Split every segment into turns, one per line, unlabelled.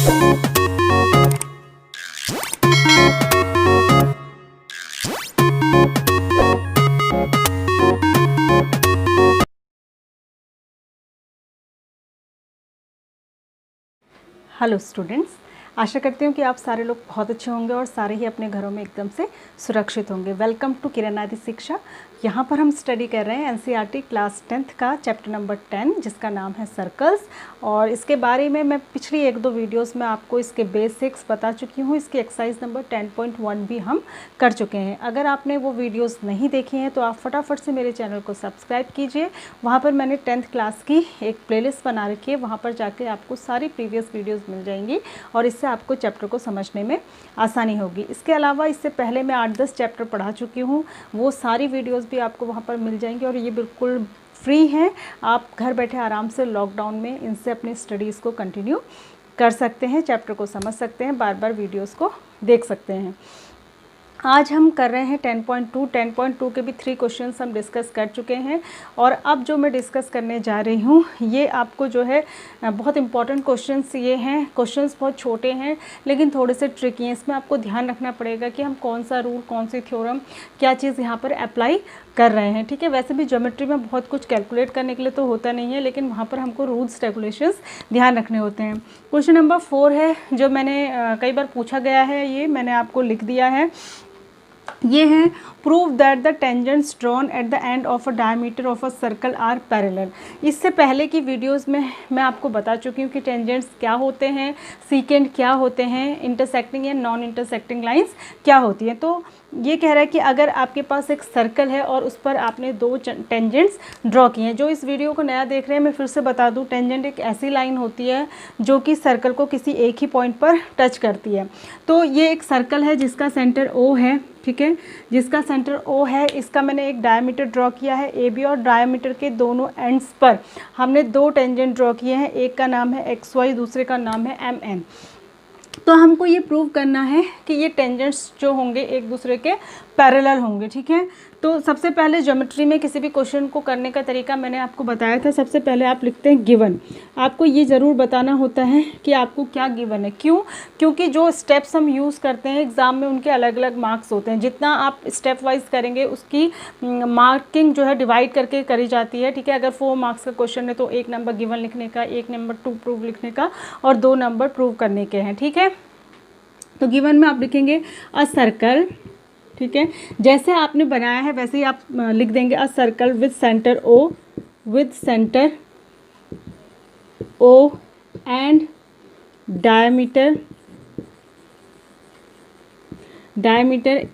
Hello students, आशा करती हूँ कि आप सारे लोग बहुत अच्छे होंगे और सारे ही अपने घरों में एकदम से सुरक्षित होंगे। वेलकम टू किरण आदि शिक्षा। यहाँ पर हम स्टडी कर रहे हैं एनसीईआरटी क्लास 10th का चैप्टर नंबर 10 जिसका नाम है सर्कल्स। और इसके बारे में मैं पिछली एक दो वीडियोस में आपको इसके बेसिक्स बता चुकी हूँ। इसकी एक्सरसाइज नंबर 10.1 भी हम कर चुके हैं। अगर आपने वो वीडियोस नहीं देखी हैं तो आप फटाफट से मेरे चैनल को सब्सक्राइब कीजिए। वहाँ पर मैंने 10th क्लास की एक प्लेलिस्ट बना रखी है, वहाँ पर जाके आपको सारी प्रीवियस वीडियोज़ मिल जाएंगी और इससे आपको चैप्टर को समझने में आसानी होगी। इसके अलावा इससे पहले मैं 8-10 चैप्टर पढ़ा चुकी हूँ, वो सारी वीडियोस भी आपको वहाँ पर मिल जाएंगी और ये बिल्कुल फ्री हैं। आप घर बैठे आराम से लॉकडाउन में इनसे अपनी स्टडीज़ को कंटिन्यू कर सकते हैं, चैप्टर को समझ सकते हैं, बार बार वीडियोस को देख सकते हैं। आज हम कर रहे हैं 10.2 के भी 3 क्वेश्चंस हम डिस्कस कर चुके हैं और अब जो मैं डिस्कस करने जा रही हूँ ये आपको जो है बहुत इंपॉर्टेंट क्वेश्चंस ये हैं। क्वेश्चंस बहुत छोटे हैं लेकिन थोड़े से ट्रिकी हैं। इसमें आपको ध्यान रखना पड़ेगा कि हम कौन सा रूल, कौन सी थ्योरम, क्या चीज़ यहाँ पर अप्लाई कर रहे हैं। ठीक है, वैसे भी ज्योमेट्री में बहुत कुछ कैलकुलेट करने के लिए तो होता नहीं है, लेकिन वहाँ पर हमको रूल्स रेगुलेशंस ध्यान रखने होते हैं। क्वेश्चन नंबर 4 है जो मैंने कई बार पूछा गया है, ये मैंने आपको लिख दिया है। ये है prove that the tangents drawn at the end of a diameter of a circle are parallel. इससे पहले की वीडियोस में मैं आपको बता चुकी हूँ कि टेंजेंट्स क्या होते हैं, सीकेंड क्या होते हैं, इंटरसेक्टिंग या नॉन इंटरसेक्टिंग लाइंस क्या होती हैं। तो ये कह रहा है कि अगर आपके पास एक सर्कल है और उस पर आपने 2 टेंजेंट्स ड्रॉ किए हैं। जो इस वीडियो को नया देख रहे हैं मैं फिर से बता दूं, टेंजेंट एक ऐसी लाइन होती है जो कि सर्कल को किसी एक ही पॉइंट पर टच करती है। तो ये एक सर्कल है जिसका सेंटर O है, ठीक है, जिसका सेंटर O है। इसका मैंने एक डायमीटर ड्रॉ किया है AB और डायमीटर के दोनों एंड्स पर हमने 2 टेंजेंट ड्रॉ किए हैं। एक का नाम है XY, दूसरे का नाम है MN। तो हमको ये प्रूव करना है कि ये टेंजेंट्स जो होंगे एक दूसरे के पैरेलल होंगे। ठीक है, तो सबसे पहले ज्योमेट्री में किसी भी क्वेश्चन को करने का तरीका मैंने आपको बताया था। सबसे पहले आप लिखते हैं गिवन। आपको ये ज़रूर बताना होता है कि आपको क्या गिवन है। क्यों? क्योंकि जो स्टेप्स हम यूज़ करते हैं एग्ज़ाम में उनके अलग अलग मार्क्स होते हैं। जितना आप स्टेप वाइज करेंगे उसकी मार्किंग जो है डिवाइड करके करी जाती है। ठीक है, अगर 4 मार्क्स का क्वेश्चन है तो 1 नंबर गिवन लिखने का, 1 नंबर टू प्रूव लिखने का और 2 नंबर प्रूव करने के हैं। ठीक है, तो गिवन में आप लिखेंगे अ सर्कल। ठीक है, जैसे आपने बनाया है वैसे ही आप लिख देंगे a circle with centre O and diameter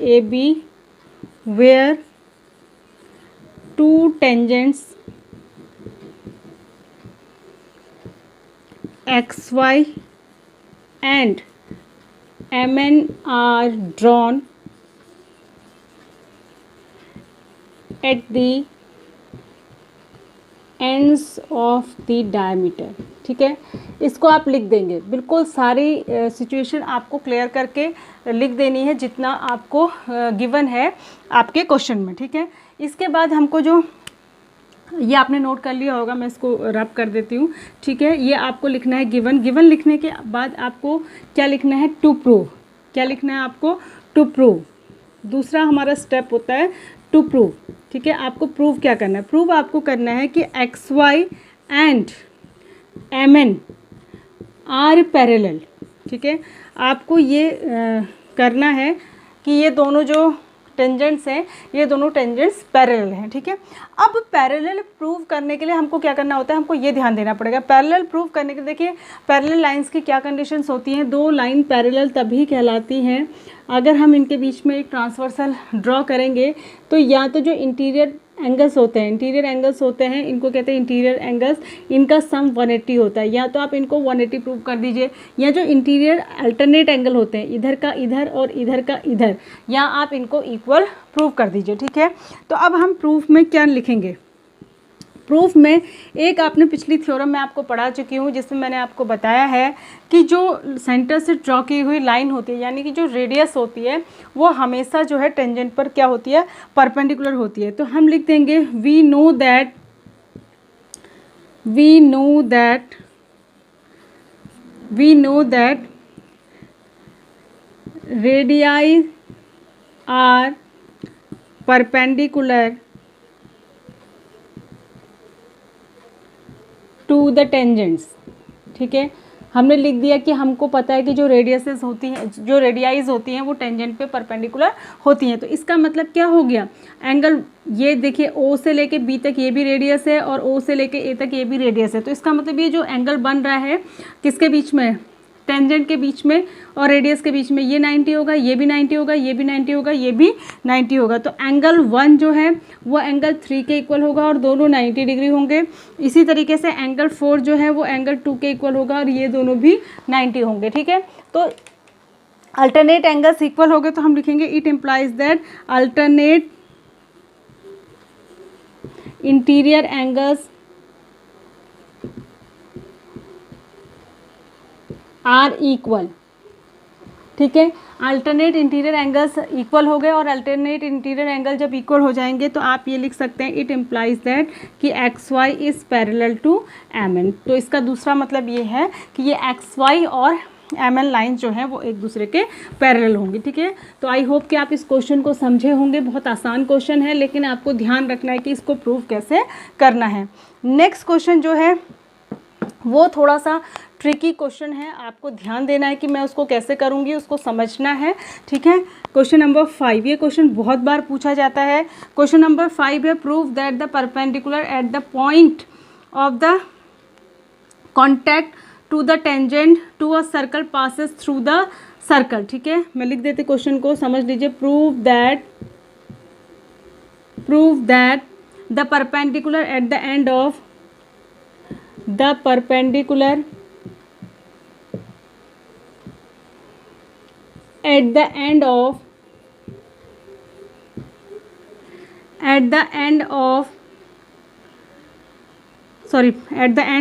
AB where 2 tangents XY and MN are drawn at the ends of the diameter। ठीक है, इसको आप लिख देंगे। बिल्कुल सारी सिचुएशन आपको क्लियर करके लिख देनी है जितना आपको गिवन है आपके क्वेश्चन में। ठीक है, इसके बाद हमको जो ये आपने नोट कर लिया होगा, मैं इसको रब कर देती हूँ। ठीक है, ये आपको लिखना है गिवन लिखने के बाद आपको क्या लिखना है, टू प्रूव। क्या लिखना है आपको, टू प्रूव। दूसरा हमारा स्टेप होता है टू प्रूव। ठीक है, आपको प्रूव क्या करना है, प्रूव आपको करना है कि XY and MN are parallel. ठीक है, आपको ये करना है कि ये दोनों जो टेंजेंट्स हैं ये दोनों टेंजेंट्स पैरेलल हैं। ठीक है, अब पैरेलल प्रूव करने के लिए हमको क्या करना होता है, हमको ये ध्यान देना पड़ेगा। पैरेलल प्रूव करने के लिए देखिए पैरेलल लाइंस की क्या कंडीशंस होती हैं। 2 लाइन पैरेलल तभी कहलाती हैं अगर हम इनके बीच में एक ट्रांसवर्सल ड्रॉ करेंगे तो या तो जो इंटीरियर एंगल्स होते हैं इनको कहते हैं इंटीरियर एंगल्स, इनका सम 180 होता है। या तो आप इनको 180 प्रूव कर दीजिए, या जो इंटीरियर अल्टरनेट एंगल होते हैं इधर का इधर और इधर का इधर, या आप इनको इक्वल प्रूव कर दीजिए। ठीक है, तो अब हम प्रूफ में क्या लिखेंगे। प्रूफ में एक आपने पिछली थ्योरम में आपको पढ़ा चुकी हूँ जिसमें मैंने आपको बताया है कि जो सेंटर से ड्रॉ की हुई लाइन होती है यानी कि जो रेडियस होती है वो हमेशा जो है टेंजेंट पर क्या होती है, परपेंडिकुलर होती है। तो हम लिख देंगे we know that we know that radii are perpendicular to the tangents. ठीक है, हमने लिख दिया कि हमको पता है कि जो रेडियसेस होती हैं, जो रेडियाइज होती हैं वो टेंजेंट पे परपेंडिकुलर होती हैं. तो इसका मतलब क्या हो गया, एंगल ये देखिए ओ से लेके बी तक ये भी रेडियस है और ओ से लेके ए तक ये भी रेडियस है. तो इसका मतलब ये जो एंगल बन रहा है किसके बीच में, टेंजेंट के बीच में और रेडियस के बीच में, ये 90 होगा, ये भी 90 होगा, ये भी 90 होगा, ये भी 90 होगा. तो एंगल 1 जो है वो एंगल 3 के इक्वल होगा और दोनों 90 डिग्री होंगे. इसी तरीके से एंगल 4 जो है वो एंगल 2 के इक्वल होगा और ये दोनों भी 90 होंगे. ठीक है, तो अल्टरनेट एंगल्स इक्वल हो गए तो हम लिखेंगे it implies that alternate interior angles are equal. ठीक है, अल्टरनेट इंटीरियर एंगल्स इक्वल हो गए और अल्टरनेट इंटीरियर एंगल जब इक्वल हो जाएंगे तो आप ये लिख सकते हैं इट इम्प्लाइज दैट कि X Y is parallel to M N. तो इसका दूसरा मतलब ये है कि ये एक्स वाई और एम एन लाइन जो है वो एक दूसरे के पैरेलल होंगी. ठीक है, तो आई होप कि आप इस क्वेश्चन को समझे होंगे. बहुत आसान क्वेश्चन है लेकिन आपको ध्यान रखना है कि इसको प्रूव कैसे करना है. नेक्स्ट क्वेश्चन जो है वो थोड़ा सा ट्रिकी क्वेश्चन है, आपको ध्यान देना है कि मैं उसको कैसे करूँगी, उसको समझना है. ठीक है, क्वेश्चन नंबर 5, ये क्वेश्चन बहुत बार पूछा जाता है. क्वेश्चन नंबर 5 है prove that the perpendicular at the point of the contact to the tangent to a circle passes through the circle. ठीक है, मैं लिख देती क्वेश्चन को, समझ लीजिए. Prove that the perpendicular at the end of the perpendicular at the end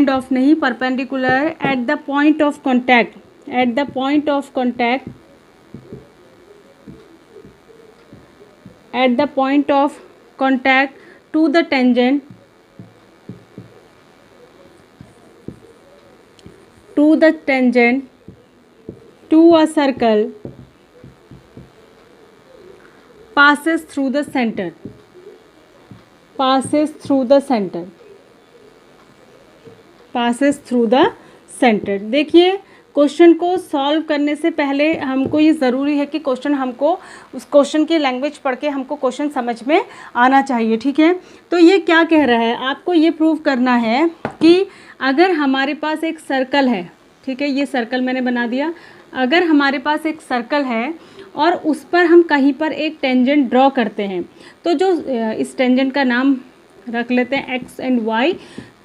of नहीं, perpendicular at the point of contact to the tangent to a circle passes through the center. देखिए, question को solve करने से पहले हमको ये ज़रूरी है कि उस क्वेश्चन की लैंग्वेज पढ़ के हमको क्वेश्चन समझ में आना चाहिए. ठीक है, तो ये क्या कह रहा है, आपको ये प्रूव करना है कि अगर हमारे पास एक सर्कल है, ठीक है, ये सर्कल मैंने बना दिया. अगर हमारे पास एक सर्कल है और उस पर हम कहीं पर एक टेंजेंट ड्रॉ करते हैं, तो जो इस टेंजेंट का नाम रख लेते हैं एक्स एंड वाई.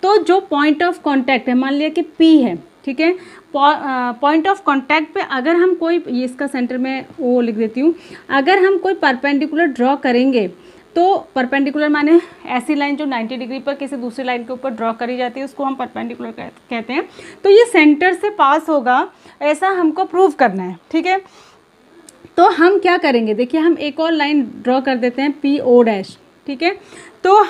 तो जो पॉइंट ऑफ कांटेक्ट है, मान लिया कि पी है. ठीक है, पॉइंट ऑफ कांटेक्ट पे अगर हम कोई, ये इसका सेंटर में ओ लिख देती हूँ, अगर हम कोई परपेंडिकुलर ड्रॉ करेंगे तो परपेंडिकुलर माने ऐसी लाइन जो 90 डिग्री पर किसी दूसरी लाइन के ऊपर ड्रॉ करी जाती है, उसको हम परपेंडिकुलर कहते हैं. तो ये सेंटर से पास होगा, ऐसा हमको प्रूव करना है. ठीक है, तो हम क्या करेंगे, देखिए हम एक और लाइन ड्रॉ कर देते हैं पी ओ डैश. ठीक है, तो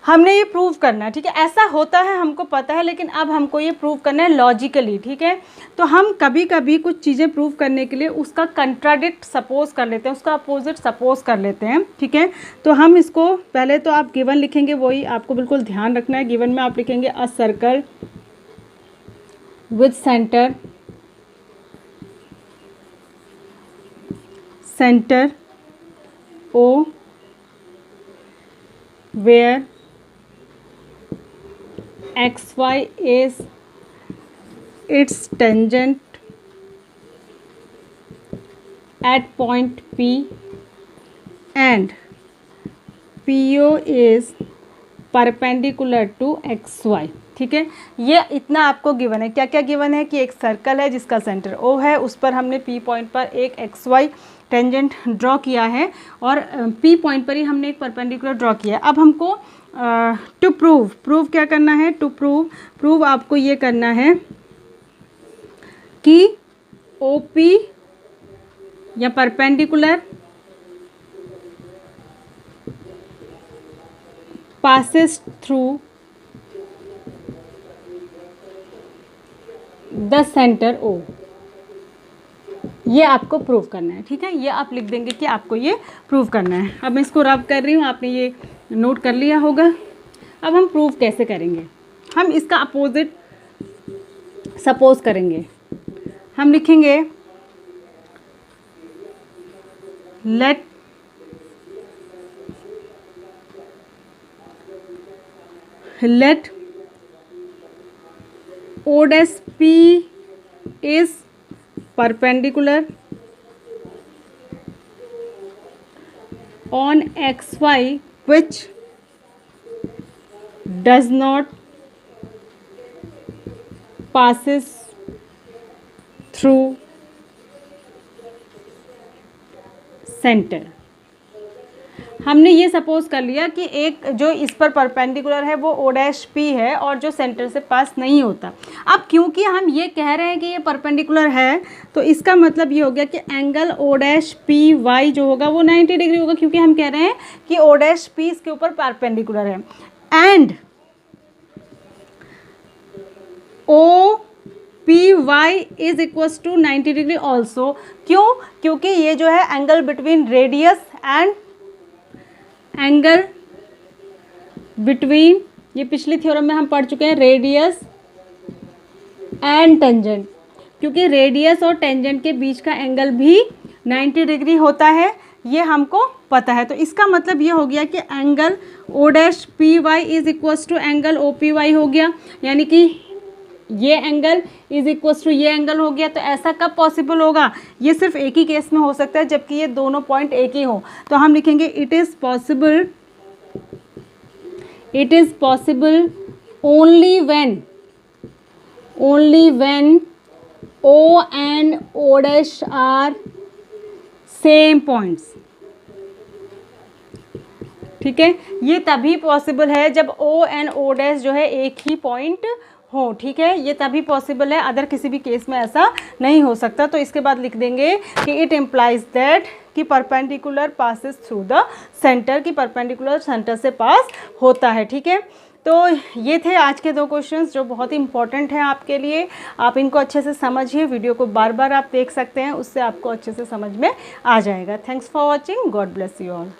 हमने ये प्रूव करना है. ठीक है, ऐसा होता है हमको पता है, लेकिन अब हमको ये प्रूव करना है लॉजिकली. ठीक है, तो हम कभी कभी कुछ चीज़ें प्रूव करने के लिए उसका कंट्राडिक्ट सपोज कर लेते हैं, उसका अपोजिट सपोज कर लेते हैं. ठीक है, तो हम इसको पहले तो आप गिवन लिखेंगे, वही आपको बिल्कुल ध्यान रखना है. गिवन में आप लिखेंगे a circle with centre O where xy is its tangent at point P and PO is perpendicular to xy. ठीक है, ये इतना आपको गिवन है. क्या क्या गिवन है कि एक सर्कल है जिसका सेंटर O है, उस पर हमने P पॉइंट पर एक XY टेंजेंट ड्रॉ किया है और P पॉइंट पर ही हमने एक परपेंडिकुलर ड्रॉ किया है. अब हमको टू प्रूव क्या करना है, टू प्रूव आपको ये करना है कि OP या perpendicular passes through the centre O, ये आपको प्रूव करना है, ठीक है। ये आप लिख देंगे कि आपको ये प्रूव करना है। अब मैं इसको रब कर रही हूँ, आपने ये नोट कर लिया होगा। अब हम प्रूव कैसे करेंगे, हम इसका अपोजिट सपोज करेंगे। हम लिखेंगे late O dash P is perpendicular on XY which does not passes through center। हमने ये सपोज कर लिया कि एक जो इस पर परपेंडिकुलर है वो ओ डैश पी है और जो सेंटर से पास नहीं होता। अब क्योंकि हम ये कह रहे हैं कि ये परपेंडिकुलर है, तो इसका मतलब ये हो गया कि angle O dash P Y जो होगा वो 90 डिग्री होगा, क्योंकि हम कह रहे हैं कि ओ डैश पी इसके ऊपर परपेंडिकुलर है। And O P Y is equals to 90 degree also. क्यों? क्योंकि ये जो है angle between radius and angle between, ये पिछली थ्योरम में हम पढ़ चुके हैं, रेडियस एंड टेंजेंट, क्योंकि रेडियस और टेंजेंट के बीच का एंगल भी 90 डिग्री होता है, ये हमको पता है। तो इसका मतलब ये हो गया कि angle O dash P Y is equals to angle O P Y हो गया, यानी कि ये एंगल इज इक्वल्स टू ये एंगल हो गया। तो ऐसा कब पॉसिबल होगा? ये सिर्फ एक ही केस में हो सकता है जबकि ये दोनों पॉइंट एक ही हो। तो हम लिखेंगे it is possible only when O and O dash are same points. ठीक है, ये तभी पॉसिबल है जब ओ एंड ओ डैश जो है एक ही पॉइंट हो। ठीक है, ये तभी पॉसिबल है, अदर किसी भी केस में ऐसा नहीं हो सकता। तो इसके बाद लिख देंगे कि इट इम्प्लाइज दैट कि perpendicular passes through the centre, की परपेंडिकुलर सेंटर से पास होता है। ठीक है, तो ये थे आज के 2 क्वेश्चंस जो बहुत ही इंपॉर्टेंट हैं आपके लिए। आप इनको अच्छे से समझिए, वीडियो को बार बार आप देख सकते हैं, उससे आपको अच्छे से समझ में आ जाएगा। Thanks for watching, God bless you all.